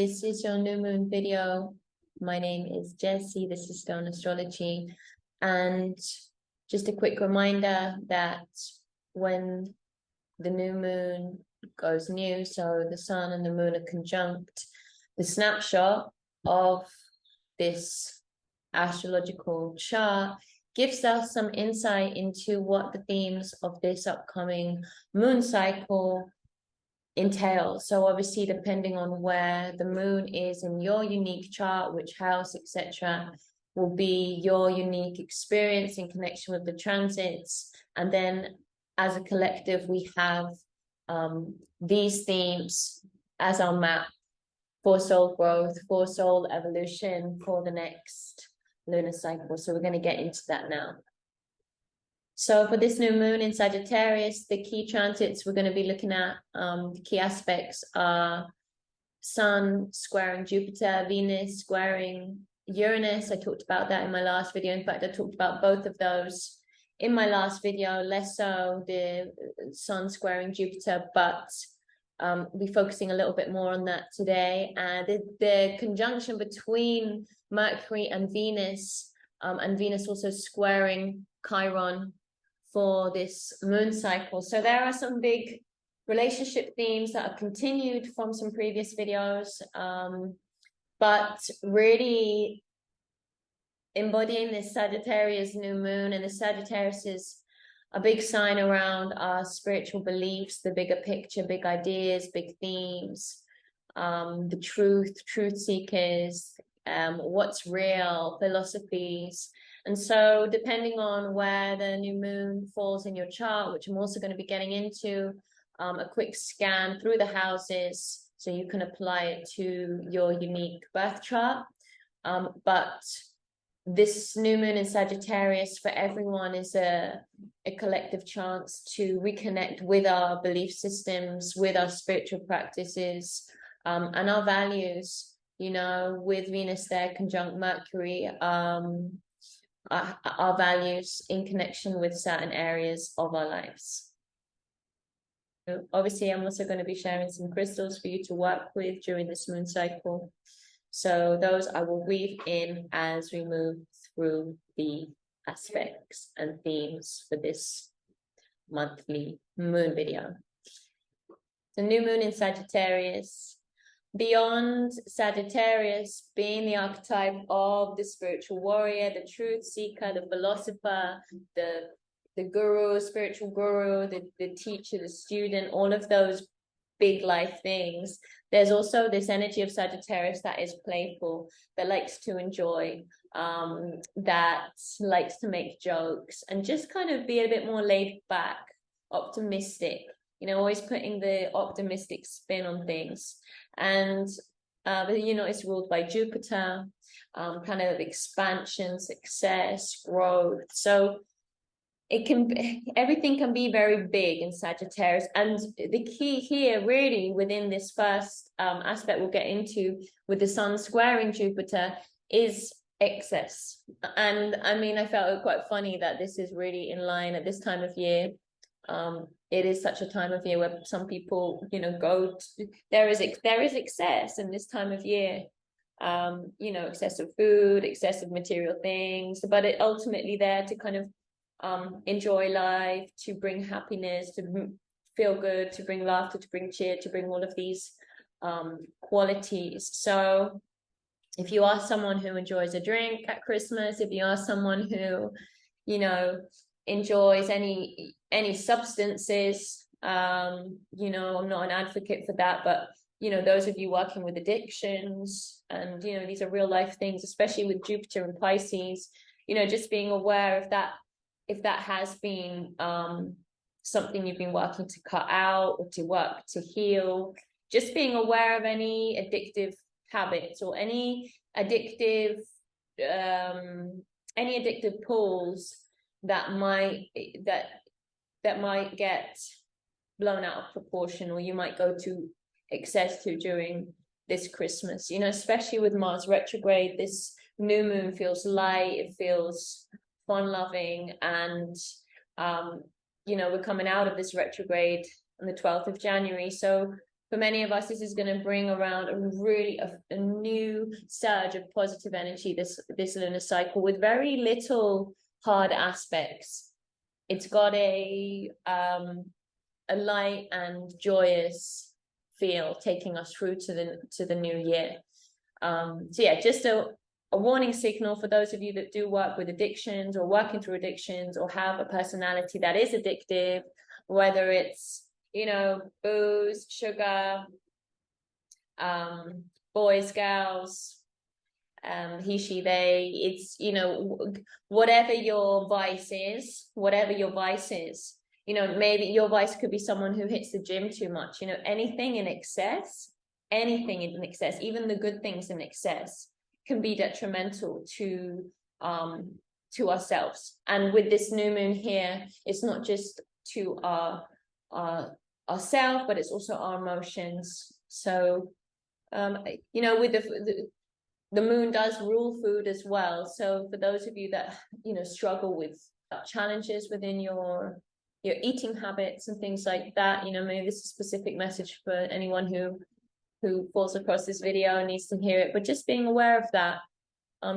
This is your new moon video. My name is Jessie. This is Stone Astrology. And just a quick reminder that when the new moon goes new, so the sun and the moon are conjunct, the snapshot of this astrological chart gives us some insight into what the themes of this upcoming moon cycle entails. So obviously, depending on where the moon is in your unique chart, which house, etc., will be your unique experience in connection with the transits. And then as a collective, we have these themes as our map for soul growth, for soul evolution, for the next lunar cycle. So we're going to get into that now. So for this new moon in Sagittarius, the key transits we're going to be looking at, the key aspects are Sun squaring Jupiter, Venus squaring Uranus. I talked about that in my last video. In fact, I talked about both of those in my last video, less so the Sun squaring Jupiter, but we'll be focusing a little bit more on that today. And the conjunction between Mercury and Venus also squaring Chiron for this moon cycle. So there are some big relationship themes that are continued from some previous videos, but really embodying this Sagittarius new moon. And the Sagittarius is a big sign around our spiritual beliefs, the bigger picture, big ideas, big themes, the truth seekers, what's real, philosophies. And so depending on where the new moon falls in your chart, which I'm also going to be getting into, a quick scan through the houses so you can apply it to your unique birth chart. But this new moon in Sagittarius for everyone is a collective chance to reconnect with our belief systems, with our spiritual practices, and our values, you know, with Venus there conjunct Mercury, our values in connection with certain areas of our lives. Obviously, I'm also going to be sharing some crystals for you to work with during this moon cycle. So those I will weave in as we move through the aspects and themes for this monthly moon video. The new moon in Sagittarius. Beyond Sagittarius being the archetype of the spiritual warrior, the truth seeker, the philosopher, the guru, spiritual guru, the teacher, the student, all of those big life things, there's also this energy of Sagittarius that is playful, that likes to enjoy, that likes to make jokes and just kind of be a bit more laid back, optimistic, you know, always putting the optimistic spin on things. And you know, it's ruled by Jupiter, kind of expansion, success, growth. So it can be, everything can be very big in Sagittarius. And the key here really within this first aspect we'll get into with the sun squaring Jupiter is excess. And I mean, I felt it quite funny that this is really in line at this time of year. It is such a time of year where some people, you know, there is excess in this time of year, you know, excessive food, excessive material things, but it ultimately there to kind of enjoy life, to bring happiness, to feel good, to bring laughter, to bring cheer, to bring all of these qualities. So if you are someone who enjoys a drink at Christmas, if you are someone who, you know, enjoys any substances, you know, I'm not an advocate for that, but you know, those of you working with addictions, and you know, these are real life things, especially with Jupiter and Pisces, you know, just being aware of that, if that has been something you've been working to cut out or to work to heal, just being aware of any addictive habits or any addictive pulls that might get blown out of proportion, or you might go to excess to during this Christmas, you know, especially with Mars retrograde. This new moon feels light, it feels fun loving, and you know, we're coming out of this retrograde on the 12th of January, so for many of us, this is going to bring around a new surge of positive energy, this lunar cycle, with very little hard aspects. It's got a light and joyous feel, taking us through to the new year. So yeah, just a warning signal for those of you that do work with addictions, or working through addictions, or have a personality that is addictive, whether it's, you know, booze, sugar, boys, girls, he, she, they. It's, you know, whatever your vice is, you know, maybe your vice could be someone who hits the gym too much, you know, anything in excess, even the good things in excess can be detrimental to ourselves. And with this new moon here, it's not just to ourself, but it's also our emotions. So you know, with the moon does rule food as well. So for those of you that, you know, struggle with challenges within your eating habits and things like that, you know, maybe this is a specific message for anyone who falls across this video and needs to hear it. But just being aware of that,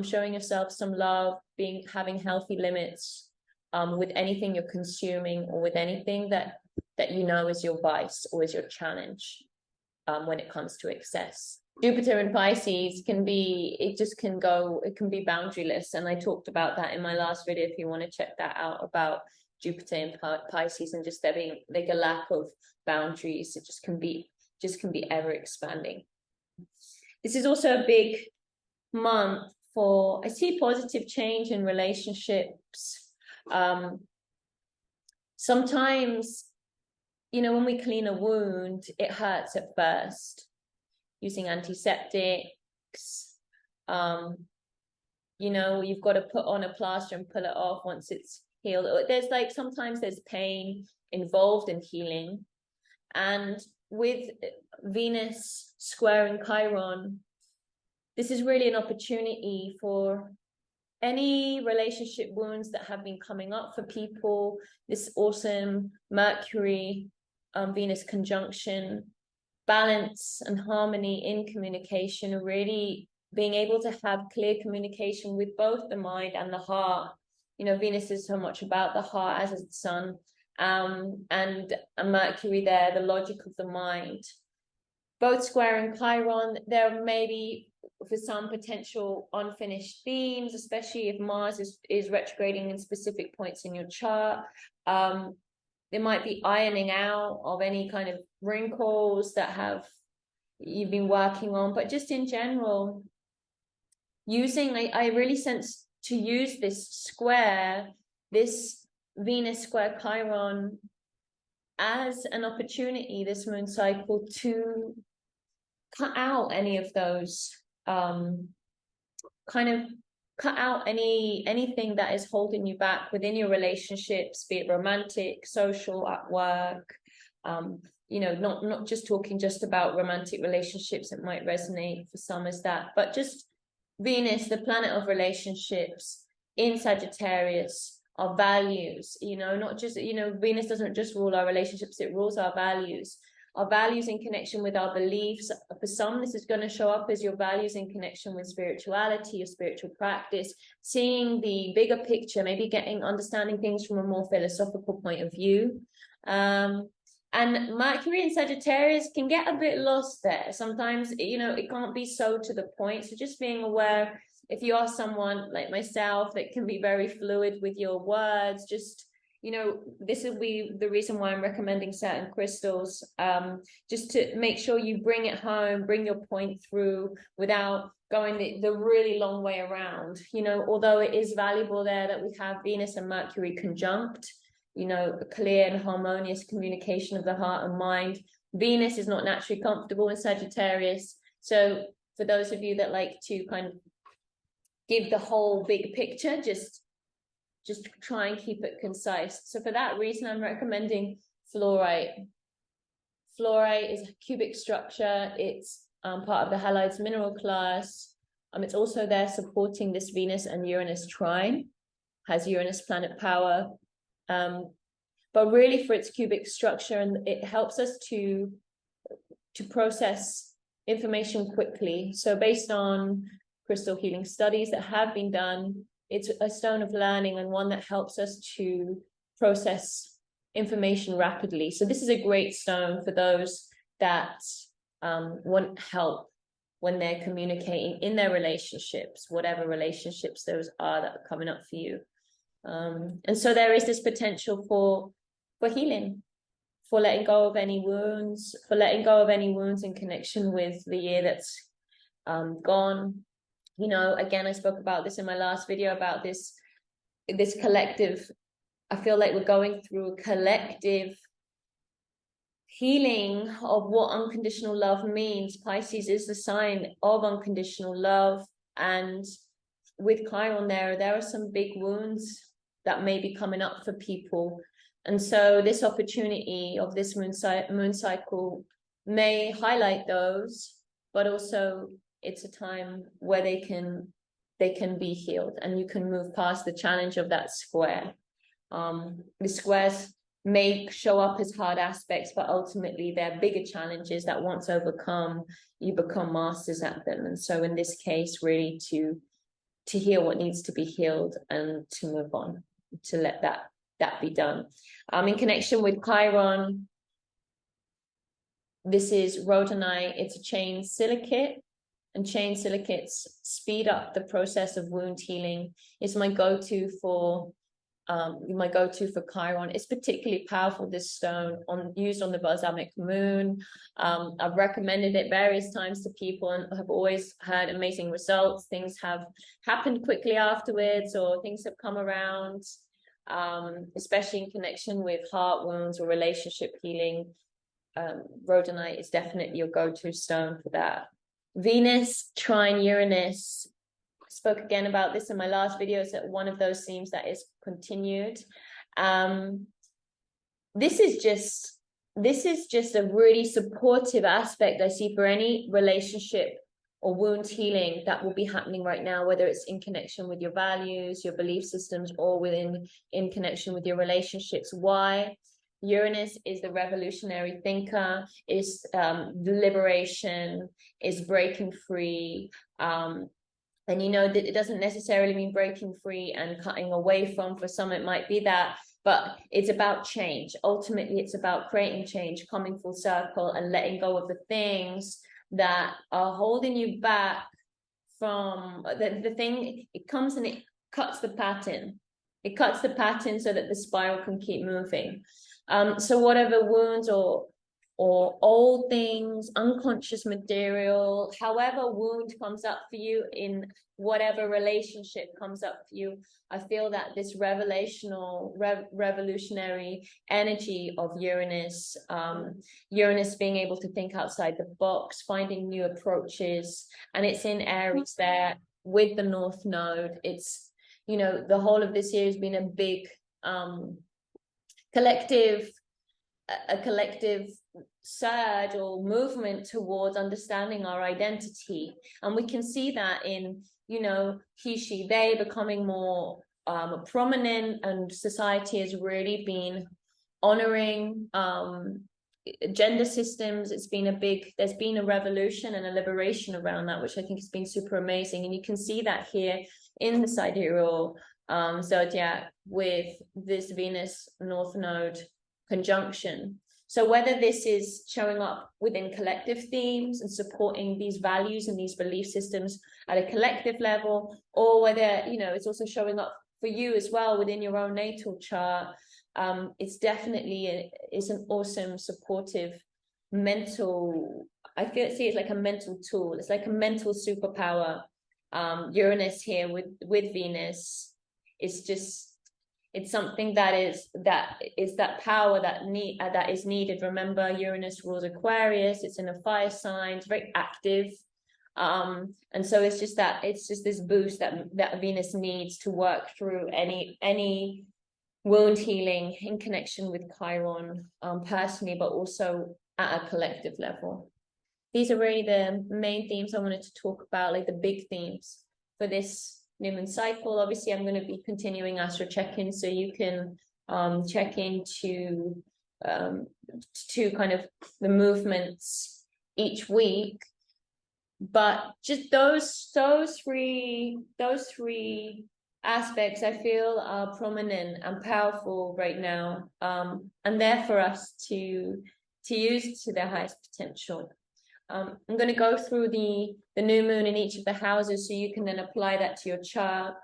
showing yourself some love, having healthy limits with anything you're consuming, or with anything that you know is your vice or is your challenge when it comes to excess. Jupiter in Pisces can be boundaryless, and I talked about that in my last video if you want to check that out, about Jupiter in Pisces and just there being like a lack of boundaries. It just can be ever expanding. This is also a big month for, I see positive change in relationships. Sometimes, you know, when we clean a wound, it hurts at first, using antiseptics. You know, you've got to put on a plaster and pull it off once it's healed. Sometimes there's pain involved in healing. And with Venus squaring Chiron, this is really an opportunity for any relationship wounds that have been coming up for people. This awesome Mercury Venus conjunction, balance and harmony in communication, really being able to have clear communication with both the mind and the heart. You know, Venus is so much about the heart, as is the sun, and Mercury there, the logic of the mind. Both squaring Chiron, there may be, for some, potential unfinished themes, especially if Mars is retrograding in specific points in your chart. There might be ironing out of any kind of wrinkles that you've been working on, but just in general, I really sense to use this Venus square Chiron, as an opportunity, this moon cycle, to cut out any of those, cut out anything that is holding you back within your relationships, be it romantic, social, at work. You know, not just talking just about romantic relationships. It might resonate for some as that, but just Venus, the planet of relationships in Sagittarius, our values, you know, not just, you know, Venus doesn't just rule our relationships, it rules our values in connection with our beliefs. For some, this is going to show up as your values in connection with spirituality or spiritual practice, seeing the bigger picture, maybe understanding things from a more philosophical point of view. And Mercury in Sagittarius can get a bit lost there. Sometimes, you know, it can't be so to the point. So just being aware, if you are someone like myself that can be very fluid with your words, just, you know, this will be the reason why I'm recommending certain crystals, just to make sure you bring it home, bring your point through without going the really long way around. You know, although it is valuable there that we have Venus and Mercury conjunct, you know, a clear and harmonious communication of the heart and mind. Venus is not naturally comfortable in Sagittarius. So for those of you that like to kind of give the whole big picture, just try and keep it concise. So for that reason, I'm recommending fluorite. Fluorite is a cubic structure. It's part of the halides mineral class. It's also there supporting this Venus and Uranus trine, has Uranus planet power. But really for its cubic structure, and it helps us to process information quickly. So based on crystal healing studies that have been done, it's a stone of learning and one that helps us to process information rapidly. So this is a great stone for those that want help when they're communicating in their relationships, whatever relationships those are that are coming up for you. And so there is this potential for healing, for letting go of any wounds, in connection with the year that's gone. You know, again, I spoke about this in my last video about this collective. I feel like we're going through a collective healing of what unconditional love means. Pisces is the sign of unconditional love, and with Chiron there are some big wounds that may be coming up for people. And so this opportunity of this moon cycle may highlight those, but also it's a time where they can be healed, and you can move past the challenge of that square. The squares may show up as hard aspects, but ultimately they're bigger challenges that once overcome, you become masters at them. And so in this case, really to heal what needs to be healed and to move on, to let that be done. In connection with Chiron, this is rhodonite. It's a chain silicate, and chain silicates speed up the process of wound healing. It's my go-to for Chiron. It's particularly powerful, this stone, used on the balsamic moon. I've recommended it various times to people and have always had amazing results. Things have happened quickly afterwards, or things have come around, especially in connection with heart wounds or relationship healing. Rhodonite is definitely your go-to stone for that. Venus trine Uranus. I spoke again about this in my last video. It's one of those themes that is continued. This is just a really supportive aspect I see for any relationship or wound healing that will be happening right now, whether it's in connection with your values, your belief systems, or in connection with your relationships. Why? Uranus is the revolutionary thinker, is liberation, is breaking free. And you know that it doesn't necessarily mean breaking free and cutting away from. For some, it might be that, but it's about change. Ultimately, it's about creating change, coming full circle, and letting go of the things that are holding you back from the thing. It comes and it cuts the pattern. It cuts the pattern so that the spiral can keep moving. So whatever wounds or old things, unconscious material, however wound comes up for you in whatever relationship comes up for you, I feel that this revolutionary energy of Uranus, Uranus being able to think outside the box, finding new approaches, and it's in Aries there with the North Node. It's, you know, the whole of this year has been a big collective surge or movement towards understanding our identity, and we can see that in, you know, he, she, they becoming more prominent, and society has really been honoring gender systems. There's been a revolution and a liberation around that, which I think has been super amazing, and you can see that here in the sidereal zodiac with this Venus North Node conjunction. So whether this is showing up within collective themes and supporting these values and these belief systems at a collective level, or whether, you know, it's also showing up for you as well within your own natal chart, it's definitely it's an awesome supportive mental, I see it's like a mental tool. It's like a mental superpower. Uranus here with Venus is just, it's something that is that power that is needed. Remember, Uranus rules Aquarius. It's in a fire sign. It's very active, and so it's just this boost that Venus needs to work through any wound healing in connection with Chiron, personally, but also at a collective level. These are really the main themes I wanted to talk about, like the big themes for this new moon cycle. Obviously, I'm going to be continuing astro check-in, so you can check into to kind of the movements each week. But just those three aspects I feel are prominent and powerful right now, and there for us to use to their highest potential. I'm going to go through the new moon in each of the houses so you can then apply that to your chart,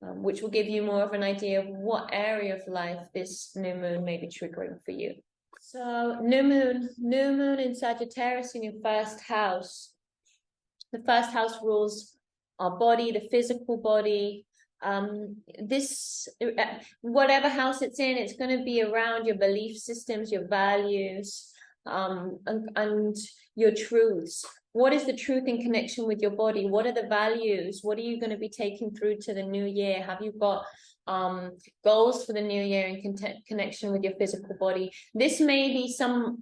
which will give you more of an idea of what area of life this new moon may be triggering for you. So new moon in Sagittarius in your first house. The first house rules our body, the physical body. This, whatever house it's in, it's going to be around your belief systems, your values, and your truths. What is the truth in connection with your body? What are the values? What are you going to be taking through to the new year? Have you got goals for the new year in connection with your physical body? This may be some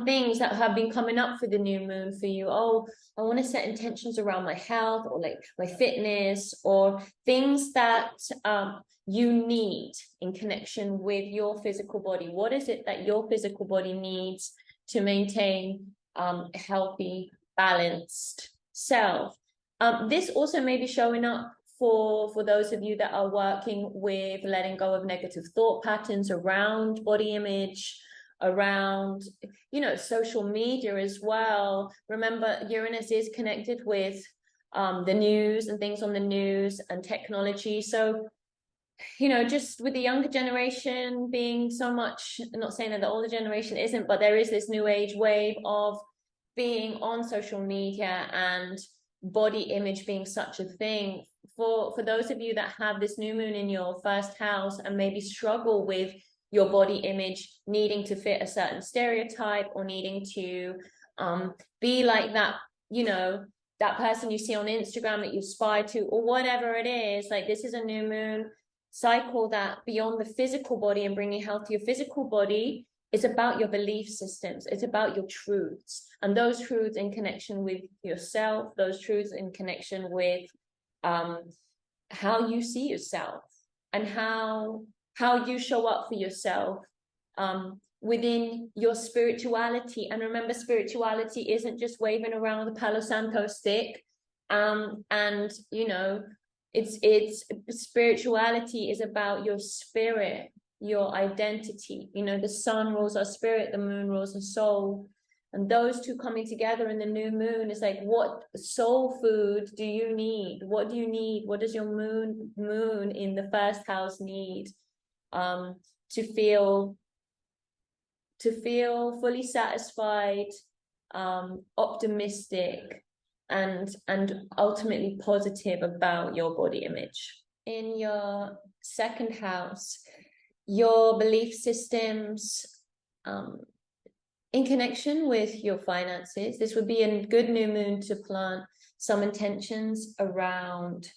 things that have been coming up for the new moon for you. Oh, I want to set intentions around my health, or like my fitness, or things that you need in connection with your physical body. What is it that your physical body needs to maintain a healthy, balanced self? This also may be showing up for those of you that are working with letting go of negative thought patterns around body image, around, you know, social media as well. Remember, Uranus is connected with the news and things on the news and technology. So, you know, just with the younger generation being so much, I'm not saying that the older generation isn't, but there is this new age wave of being on social media and body image being such a thing. For those of you that have this new moon in your first house and maybe struggle with your body image, needing to fit a certain stereotype, or needing to be like that, you know, that person you see on Instagram that you aspire to, or whatever it is, like this is a new moon cycle that beyond the physical body and bringing health to your physical body, it's about your belief systems. It's about your truths, and those truths in connection with yourself, those truths in connection with how you see yourself and how you show up for yourself within your spirituality. And remember, spirituality isn't just waving around the Palo Santo stick. And you know, it's spirituality is about your spirit, your identity. You know, the sun rules our spirit, the moon rules our soul. And those two coming together in the new moon is like, what soul food do you need? What do you need? What does your moon in the first house need? To feel fully satisfied, optimistic, and ultimately positive about your body image. In your second house, your belief systems, in connection with your finances, this would be a good new moon to plant some intentions around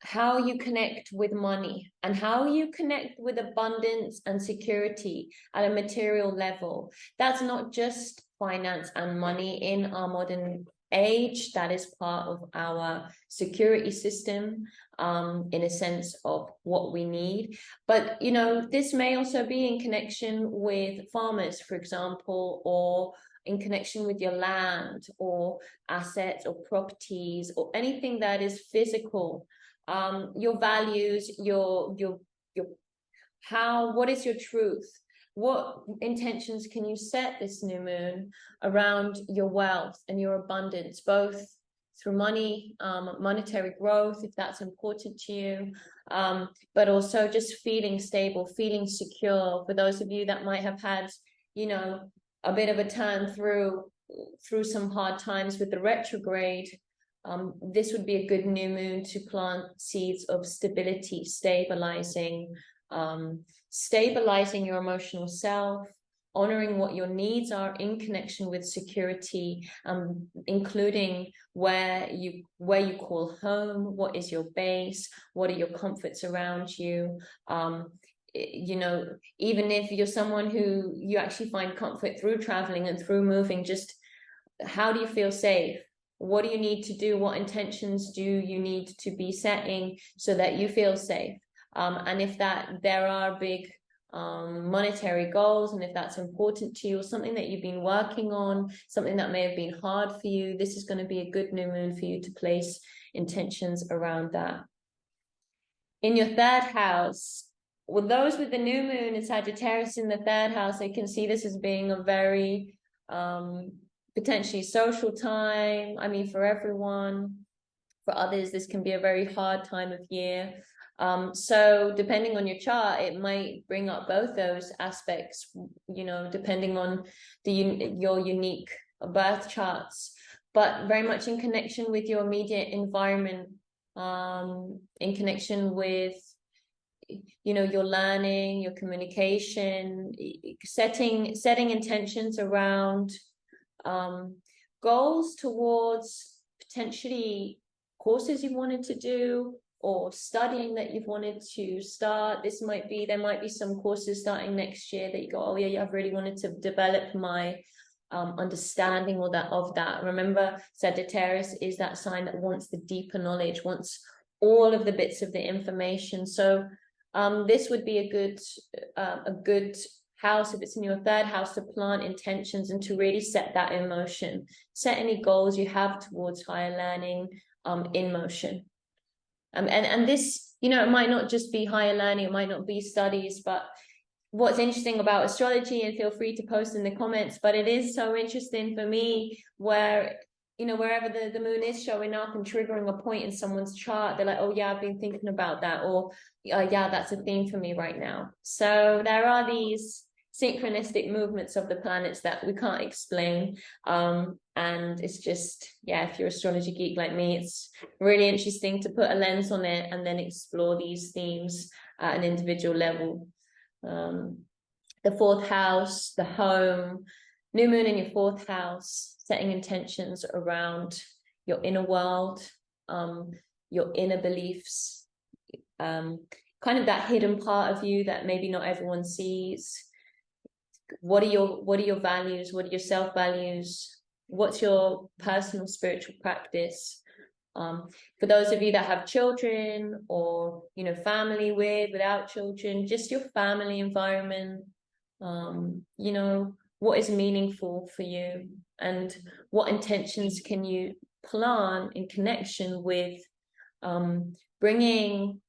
how you connect with money and how you connect with abundance and security at a material level. That's not just finance and money in our modern age. That is part of our security system, in a sense of what we need. But, you know, this may also be in connection with farmers, for example, or in connection with your land or assets or properties or anything that is physical. Your values, what is your truth? What intentions can you set this new moon around your wealth and your abundance, both through money, monetary growth, if that's important to you, but also just feeling stable, feeling secure. For those of you that might have had, you know, a bit of a turn through some hard times with the retrograde, this would be a good new moon to plant seeds of stability, stabilizing your emotional self, honoring what your needs are in connection with security, including where you call home, what is your base, what are your comforts around you. You know, even if you're someone who you actually find comfort through traveling and through moving, just how do you feel safe? What do you need to do? What intentions do you need to be setting so that you feel safe? And if there are big monetary goals, and if that's important to you, or something that you've been working on, something that may have been hard for you, this is going to be a good new moon for you to place intentions around that. In your third house, with those with the new moon and Sagittarius in the third house, I can see this as being a very potentially social time. I mean, for everyone. For others, this can be a very hard time of year. So depending on your chart, it might bring up both those aspects, you know, depending on your unique birth charts, but very much in connection with your immediate environment, in connection with, you know, your learning, your communication, setting intentions around goals towards potentially courses you wanted to do, or studying that you've wanted to start. There might be some courses starting next year that you go, oh yeah, I've really wanted to develop my understanding of that. Remember, Sagittarius is that sign that wants the deeper knowledge, wants all of the bits of the information. So this would be a good house, if it's in your third house, to plant intentions and to really set that in motion. Set any goals you have towards higher learning in motion. And this, you know, it might not just be higher learning, it might not be studies, but what's interesting about astrology, and feel free to post in the comments, but it is so interesting for me where, you know, wherever the moon is showing up and triggering a point in someone's chart, they're like, oh yeah, I've been thinking about that, or yeah, that's a theme for me right now. So there are these synchronistic movements of the planets that we can't explain, and it's just, yeah, if you're an astrology geek like me, it's really interesting to put a lens on it and then explore these themes at an individual level. The fourth house, the home, new moon in your fourth house, setting intentions around your inner world, your inner beliefs, kind of that hidden part of you that maybe not everyone sees. What are your values? What are your self-values? What's your personal spiritual practice? For those of you that have children, or, you know, family without children, just your family environment, you know, what is meaningful for you, and what intentions can you plant in connection with bringing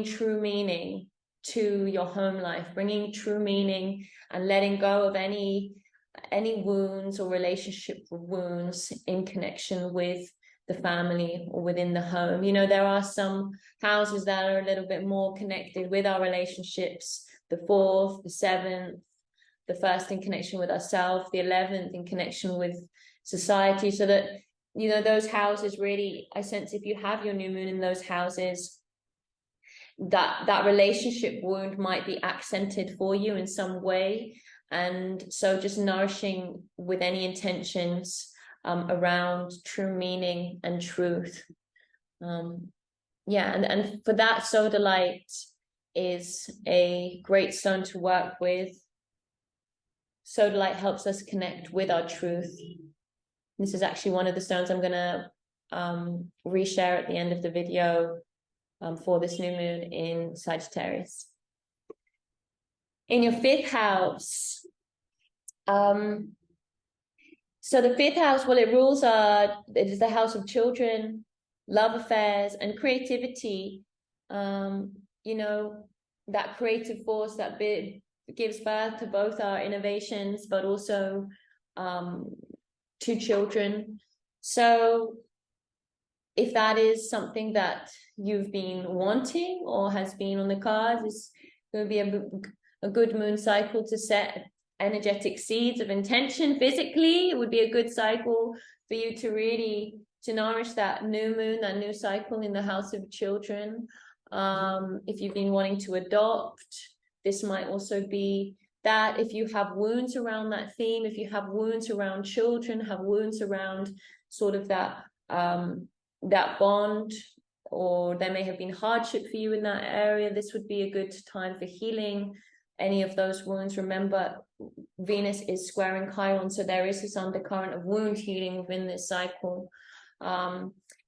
true meaning to your home life, bringing true meaning and letting go of any wounds or relationship wounds in connection with the family or within the home. You know, there are some houses that are a little bit more connected with our relationships, the 4th, the 7th, the 1st in connection with ourselves, the 11th in connection with society, so that, you know, those houses really, I sense if you have your new moon in those houses, that relationship wound might be accented for you in some way. And so just nourishing with any intentions around true meaning and truth. Yeah, and for that, Sodalite is a great stone to work with. Sodalite helps us connect with our truth. This is actually one of the stones I'm going to reshare at the end of the video for this new moon in Sagittarius. In your 5th house, so the 5th house, well, it is the house of children, love affairs, and creativity. You know, that creative force that gives birth to both our innovations, but also to children. So if that is something that you've been wanting or has been on the cards, it's going to be a good moon cycle to set energetic seeds of intention. Physically, it would be a good cycle for you to really nourish that new moon, that new cycle in the house of children. If you've been wanting to adopt, this might also be that. If you have wounds around that theme, if you have wounds around children, have wounds around sort of that bond, or there may have been hardship for you in that area, this would be a good time for healing any of those wounds. Remember, Venus is squaring Chiron, so there is this undercurrent of wound healing within this cycle.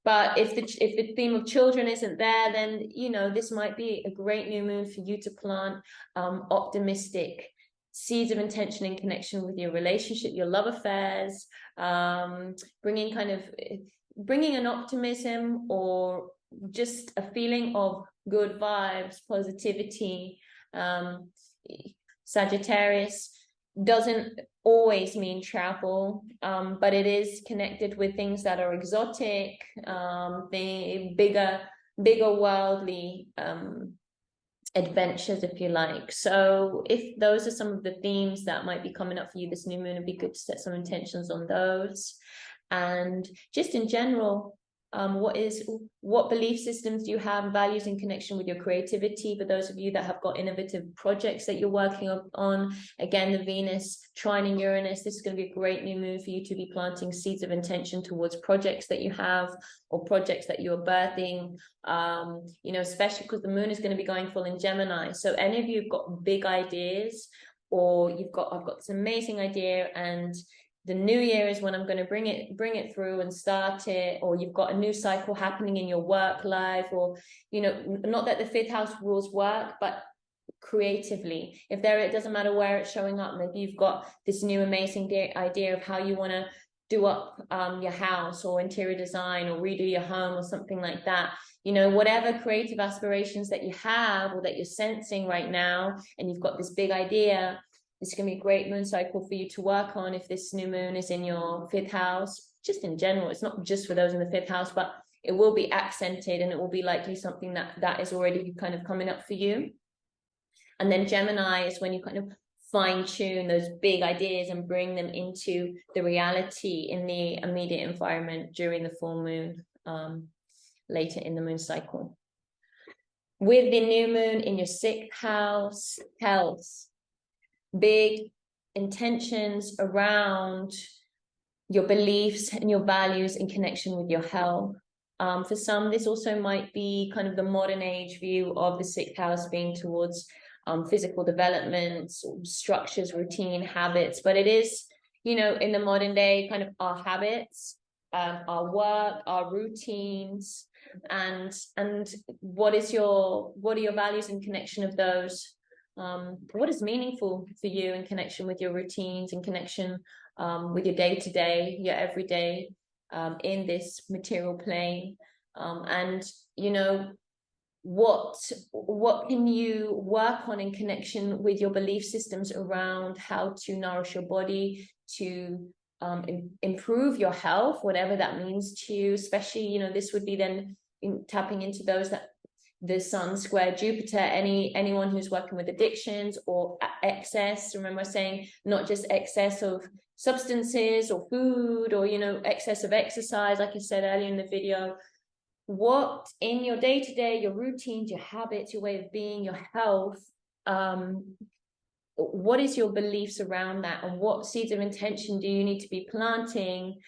But if the theme of children isn't there, then, you know, this might be a great new moon for you to plant optimistic seeds of intention in connection with your relationship, your love affairs, bringing an optimism or just a feeling of good vibes, positivity. Sagittarius doesn't always mean travel, but it is connected with things that are exotic, the bigger worldly adventures, if you like. So if those are some of the themes that might be coming up for you this new moon, it'd be good to set some intentions on those. And just in general, what belief systems do you have, values in connection with your creativity? For those of you that have got innovative projects that you're working on, again, the Venus trine in Uranus, this is going to be a great new moon for you to be planting seeds of intention towards projects that you have or projects that you're birthing, you know, especially because the moon is going to be going full in Gemini. So any of you have got big ideas, or I've got this amazing idea, and the new year is when I'm going to bring it through and start it, or you've got a new cycle happening in your work life, or, you know, not that the 5th house rules work, but creatively, it doesn't matter where it's showing up. Maybe you've got this new amazing idea of how you want to do up your house or interior design or redo your home or something like that. You know, whatever creative aspirations that you have or that you're sensing right now, and you've got this big idea, it's going to be a great moon cycle for you to work on if this new moon is in your 5th house. Just in general, it's not just for those in the 5th house, but it will be accented, and it will be likely something that is already kind of coming up for you. And then Gemini is when you kind of fine-tune those big ideas and bring them into the reality in the immediate environment during the full moon, later in the moon cycle. With the new moon in your 6th house, health, big intentions around your beliefs and your values in connection with your health. For some, this also might be kind of the modern age view of the 6th house being towards physical development, structures, routine, habits. But it is, you know, in the modern day, kind of our habits, our work, our routines, and what are your values in connection of those? What is meaningful for you in connection with your routines, in connection with your day-to-day, your everyday, in this material plane? And, you know, what can you work on in connection with your belief systems around how to nourish your body, to improve your health, whatever that means to you? Especially, you know, this would be then tapping into those that the Sun square Jupiter, anyone who's working with addictions or excess. Remember saying not just excess of substances or food, or, you know, excess of exercise, like I said earlier in the video. What in your day-to-day, your routines, your habits, your way of being, your health, what is your beliefs around that, and what seeds of intention do you need to be planting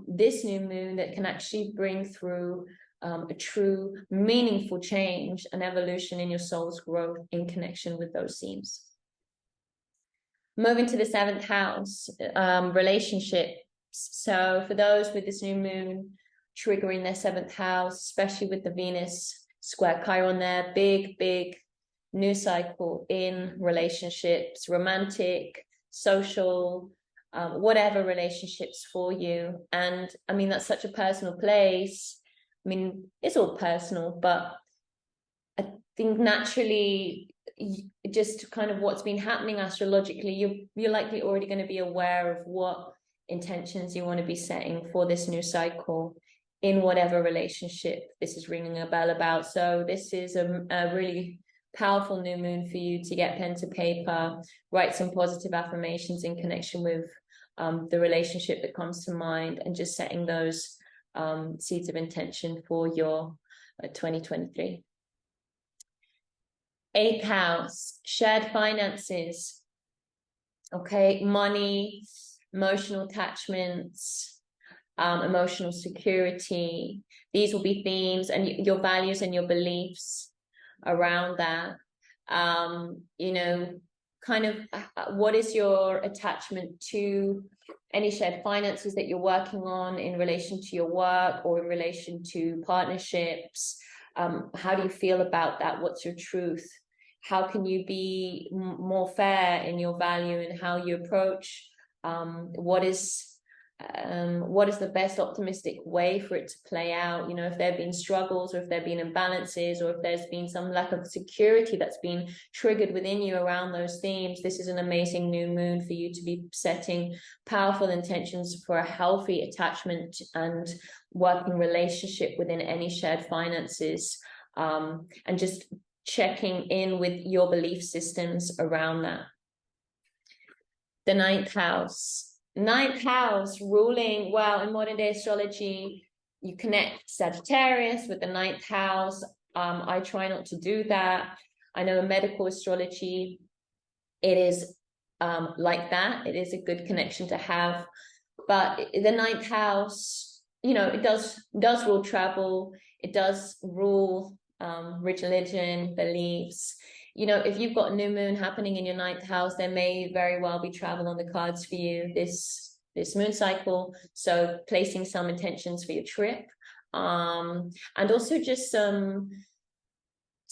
this new moon that can actually bring through a true meaningful change and evolution in your soul's growth in connection with those themes? Moving to the 7th house, relationships. So for those with this new moon triggering their 7th house, especially with the Venus square Chiron there, big new cycle in relationships, romantic, social, whatever relationships for you. And I mean, that's such a personal place. I mean, it's all personal, but I think naturally, just kind of what's been happening astrologically, you're likely already going to be aware of what intentions you want to be setting for this new cycle in whatever relationship this is ringing a bell about. So this is a really powerful new moon for you to get pen to paper, write some positive affirmations in connection with the relationship that comes to mind, and just setting those seeds of intention for your 2023. 8th house, shared finances. Okay, money, emotional attachments, emotional security. These will be themes, and your values and your beliefs around that. You know, kind of what is your attachment to any shared finances that you're working on in relation to your work or in relation to partnerships. How do you feel about that? What's your truth? How can you be more fair in your value and how you approach? What is the best optimistic way for it to play out? You know, if there have been struggles, or if there have been imbalances, or if there's been some lack of security that's been triggered within you around those themes, this is an amazing new moon for you to be setting powerful intentions for a healthy attachment and working relationship within any shared finances, and just checking in with your belief systems around that. The ninth house. Ninth house ruling, well, in modern day astrology, you connect Sagittarius with the ninth house. I try not to do that. I know in medical astrology, it is like that. It is a good connection to have. But the ninth house, you know, it does rule travel. It does rule religion, beliefs. You know, if you've got a new moon happening in your ninth house, there may very well be travel on the cards for you this moon cycle. So placing some intentions for your trip, and also just some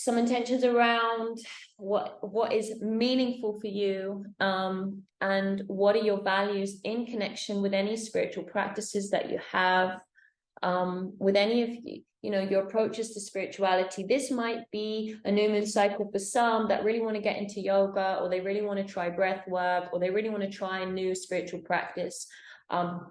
intentions around what is meaningful for you, and what are your values in connection with any spiritual practices that you have, with any of you know, your approaches to spirituality. This might be a new moon cycle for some that really want to get into yoga, or they really want to try breath work, or they really want to try a new spiritual practice.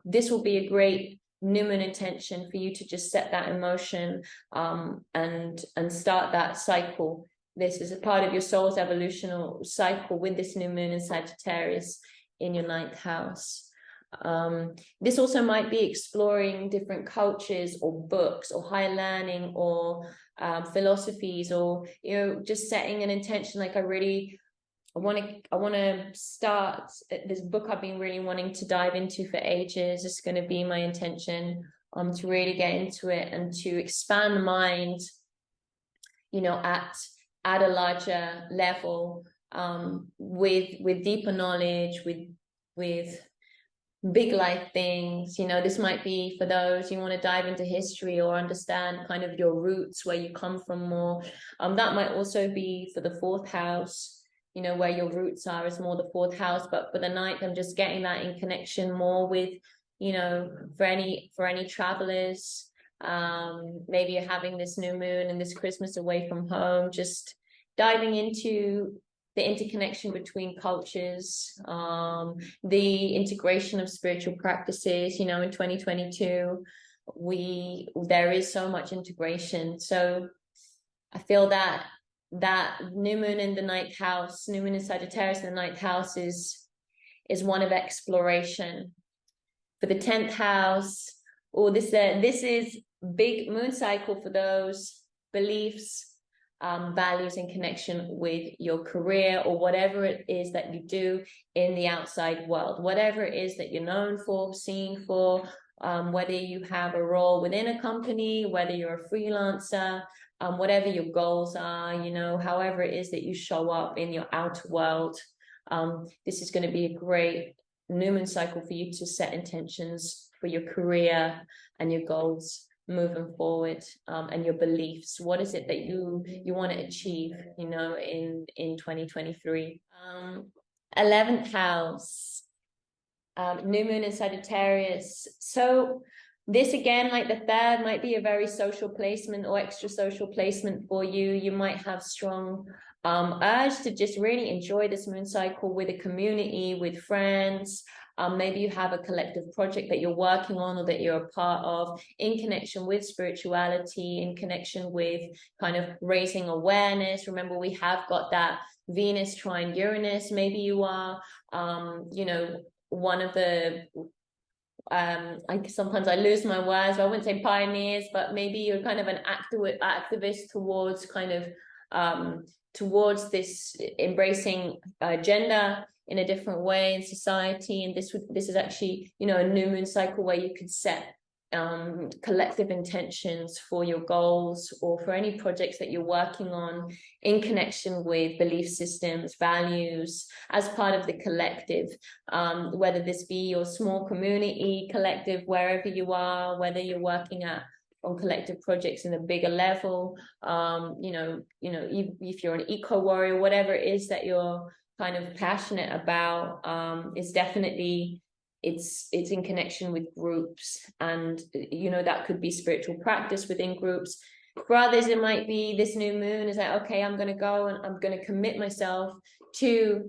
This will be a great new moon intention for you to just set that in motion, and start that cycle. This is a part of your soul's evolutional cycle with this new moon in Sagittarius in your ninth house. This also might be exploring different cultures or books or higher learning or philosophies, or, you know, just setting an intention like I want to start this book I've been really wanting to dive into for ages. It's going to be my intention to really get into it and to expand the mind, you know, at a larger level, with deeper knowledge, with big life things. You know, this might be for those you want to dive into history or understand kind of your roots, where you come from more. That might also be for the fourth house, you know, where your roots are is more the fourth house. But for the ninth, I'm just getting that in connection more with, you know, for any travelers, maybe you're having this new moon and this Christmas away from home, just diving into the interconnection between cultures, the integration of spiritual practices. You know, in 2022, there is so much integration. So I feel that new moon in the ninth house, new moon in Sagittarius in the ninth house is one of exploration. For the 10th house, this is big moon cycle for those beliefs, values in connection with your career, or whatever it is that you do in the outside world, whatever it is that you're known for, seen for, whether you have a role within a company, whether you're a freelancer, whatever your goals are, you know, however it is that you show up in your outer world. This is going to be a great new moon cycle for you to set intentions for your career and your goals moving forward, and your beliefs. What is it that you want to achieve, you know, in 2023? 11th house, new moon in Sagittarius. So this, again, like the third, might be a very social placement or extra social placement for you. You might have strong urge to just really enjoy this moon cycle with a community, with friends. Maybe you have a collective project that you're working on or that you're a part of in connection with spirituality, in connection with kind of raising awareness. Remember, we have got that Venus trine Uranus. Maybe you are, you know, one of the, sometimes I lose my words, but I wouldn't say pioneers, but maybe you're kind of an activist towards kind of, towards this embracing gender in a different way in society. And this is actually, you know, a new moon cycle where you could set collective intentions for your goals or for any projects that you're working on in connection with belief systems, values, as part of the collective, whether this be your small community collective, wherever you are, whether you're working on collective projects in a bigger level, if you're an eco warrior, whatever it is that you're kind of passionate about, is definitely, it's in connection with groups. And that could be spiritual practice within groups. For others, it might be this new moon is like, okay, I'm going to go and I'm going to commit myself to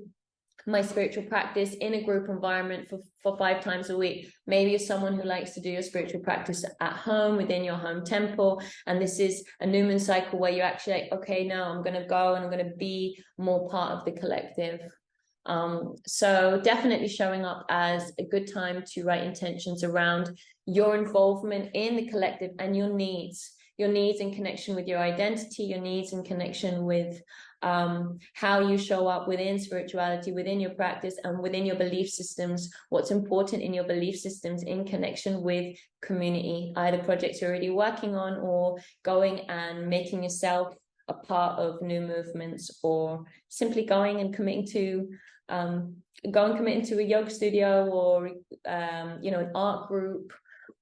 my spiritual practice in a group environment for 5 times a week. Maybe you're someone who likes to do your spiritual practice at home within your home temple, and this is a new moon cycle where you're actually like, okay, now I'm going to go and I'm going to be more part of the collective. So definitely showing up as a good time to write intentions around your involvement in the collective and your needs in connection with your identity, your needs in connection with how you show up within spirituality, within your practice, and within your belief systems, what's important in your belief systems in connection with community, either projects you're already working on or going and making yourself a part of new movements, or simply going and committing to a yoga studio, or an art group,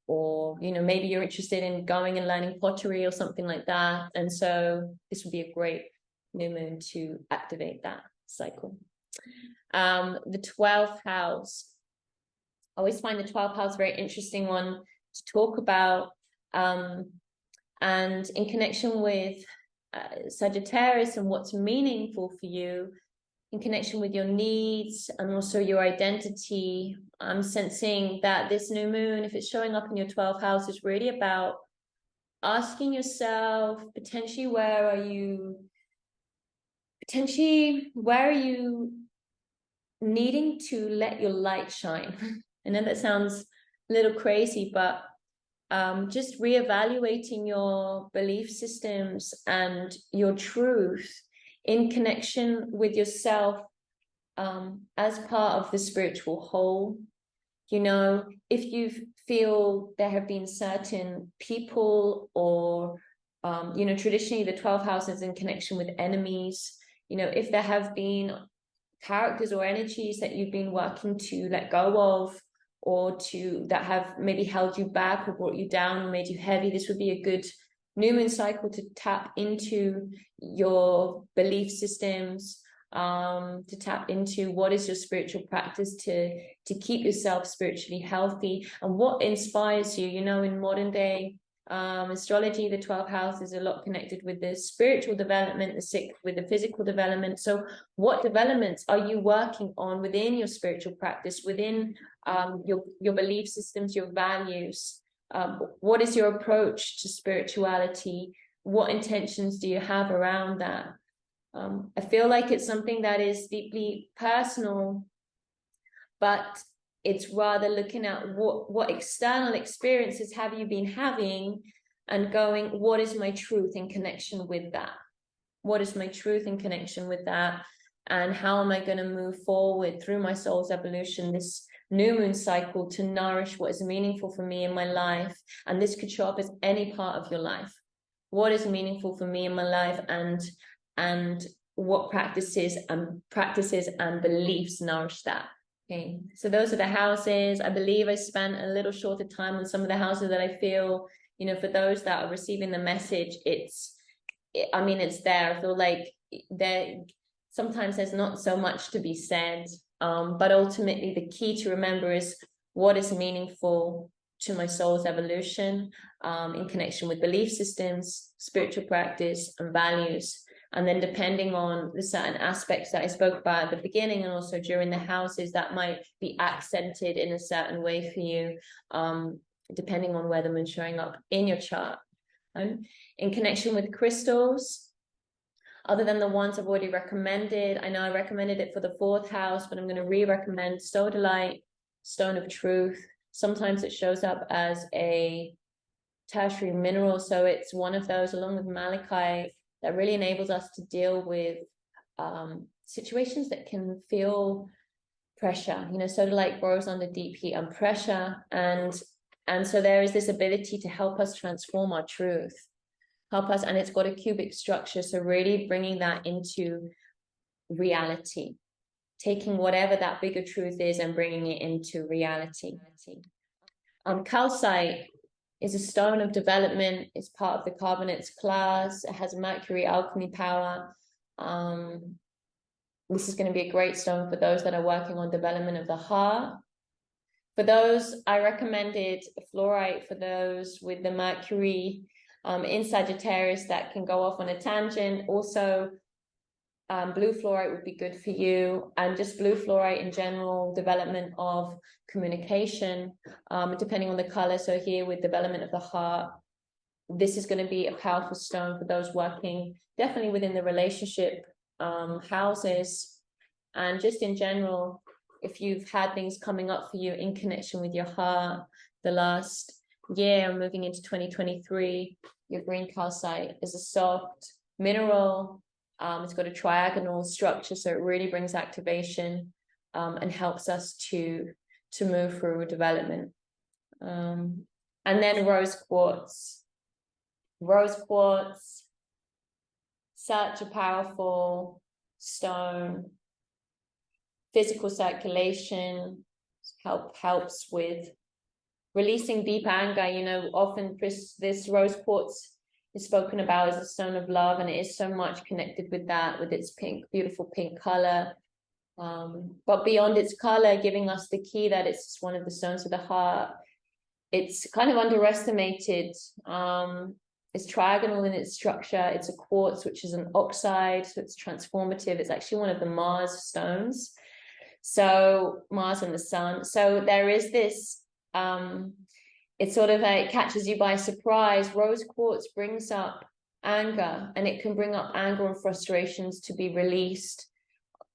or maybe you're interested in going and learning pottery or something like that. And so this would be a great new moon to activate that cycle. The 12th house, I always find the 12th house a very interesting one to talk about, and in connection with Sagittarius and what's meaningful for you in connection with your needs and also your identity. I'm sensing that this new moon, if it's showing up in your 12th house, is really about asking yourself, potentially where are you needing to let your light shine? I know that sounds a little crazy, but just reevaluating your belief systems and your truth in connection with yourself, as part of the spiritual whole. If you feel there have been certain people or traditionally the 12th house is in connection with enemies, if there have been characters or energies that you've been working to let go of, or that have maybe held you back or brought you down or made you heavy, this would be a good new moon cycle to tap into your belief systems, to tap into what is your spiritual practice to keep yourself spiritually healthy, and what inspires you. In modern day astrology, the 12th house is a lot connected with the spiritual development, with the physical development. So what developments are you working on within your spiritual practice, within your belief systems, your values? What is your approach to spirituality? What intentions do you have around that? I feel like it's something that is deeply personal, but it's rather looking at what external experiences have you been having and going, what is my truth in connection with that? What is my truth in connection with that? And how am I going to move forward through my soul's evolution, this new moon cycle, to nourish what is meaningful for me in my life? And this could show up as any part of your life. What is meaningful for me in my life, and what practices and beliefs nourish that? Okay, so those are the houses. I believe I spent a little shorter time on some of the houses that I feel, for those that are receiving the message, it's there. I feel like sometimes there's not so much to be said, but ultimately the key to remember is what is meaningful to my soul's evolution, in connection with belief systems, spiritual practice, and values. And then depending on the certain aspects that I spoke about at the beginning and also during the houses, that might be accented in a certain way for you, depending on where the moon's showing up in your chart. In connection with crystals, other than the ones I've already recommended, I know I recommended it for the 4th house, but I'm going to re-recommend Sodalite, Stone of Truth. Sometimes it shows up as a tertiary mineral, so it's one of those, along with malachite, that really enables us to deal with situations that can feel pressure. Sodalite grows under deep heat and pressure, and And so there is this ability to help us transform our truth, help us, and it's got a cubic structure. So really bringing that into reality, taking whatever that bigger truth is and bringing it into reality. Calcite is a stone of development. It's part of the carbonates class. It has Mercury alchemy power. This is going to be a great stone for those that are working on development of the heart. For those, I recommended fluorite for those with the Mercury in Sagittarius that can go off on a tangent. Also, blue fluorite would be good for you, and just blue fluorite in general, development of communication, depending on the color. So here with development of the heart, this is going to be a powerful stone for those working definitely within the relationship houses, and just in general, if you've had things coming up for you in connection with your heart the last year, moving into 2023, your green calcite is a soft mineral. It's got a triagonal structure, so it really brings activation and helps us to move through development. And then rose quartz. Rose quartz, such a powerful stone. Physical circulation, helps with releasing deep anger. You know, often this rose quartz is spoken about as a stone of love, and it is so much connected with that, with its pink, beautiful pink color. But beyond its color, giving us the key that it's one of the stones of the heart. It's kind of underestimated. It's trigonal in its structure. It's a quartz, which is an oxide, so it's transformative. It's actually one of the Mars stones. So Mars and the sun. So there is this, it's sort of it catches you by surprise. Rose quartz brings up anger, and it can bring up anger and frustrations to be released,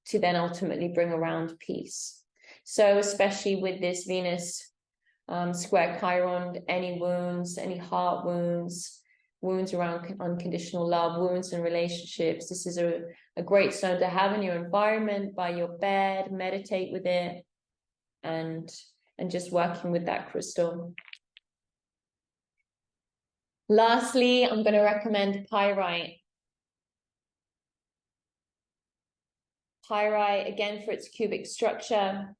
to then ultimately bring around peace. So especially with this Venus square Chiron, any wounds, any heart wounds, wounds around unconditional love, wounds in relationships, this is a great stone to have in your environment, by your bed, meditate with it, and just working with that crystal. Lastly, I'm going to recommend pyrite. Pyrite, again, for its cubic structure.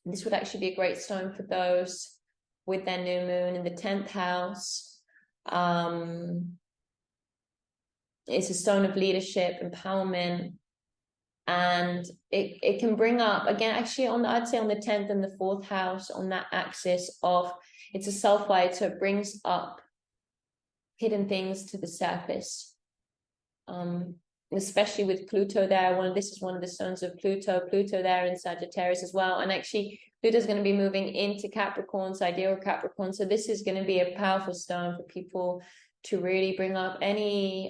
This would actually be a great stone for those with their new moon in the 10th house. It's a stone of leadership, empowerment, and it can bring up, again, actually I'd say on the 10th and the 4th house, on that axis of, it's a sulfide, so it brings up hidden things to the surface, especially with Pluto there. This is one of the stones of Pluto there in Sagittarius as well, and actually Pluto's going to be moving into Capricorn, sidereal Capricorn, so this is going to be a powerful stone for people to really bring up any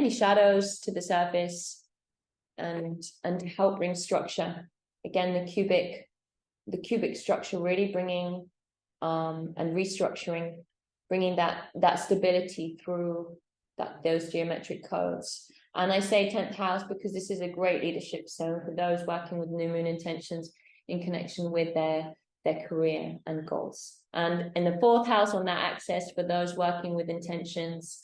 shadows to the surface, and help bring structure. Again, the cubic structure really bringing and restructuring, bringing that stability through those geometric codes. And I say 10th house because this is a great leadership stone for those working with new moon intentions in connection with their career and goals. And in the 4th house on that axis, for those working with intentions,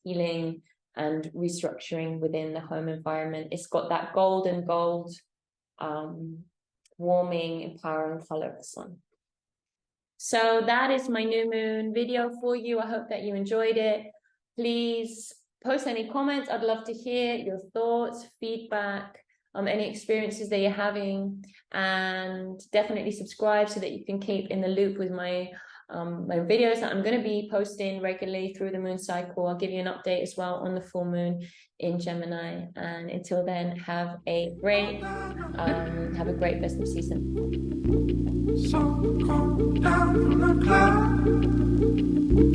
healing and restructuring within the home environment, it's got that golden gold, warming, empowering color of the sun. So that is my new moon video for you. I hope that you enjoyed it. Please post any comments. I'd love to hear your thoughts, feedback, any experiences that you're having, and definitely subscribe so that you can keep in the loop with my my videos that I'm going to be posting regularly through the moon cycle. I'll give you an update as well on the full moon in Gemini. And until then, have a great festive season. So come down from the cloud.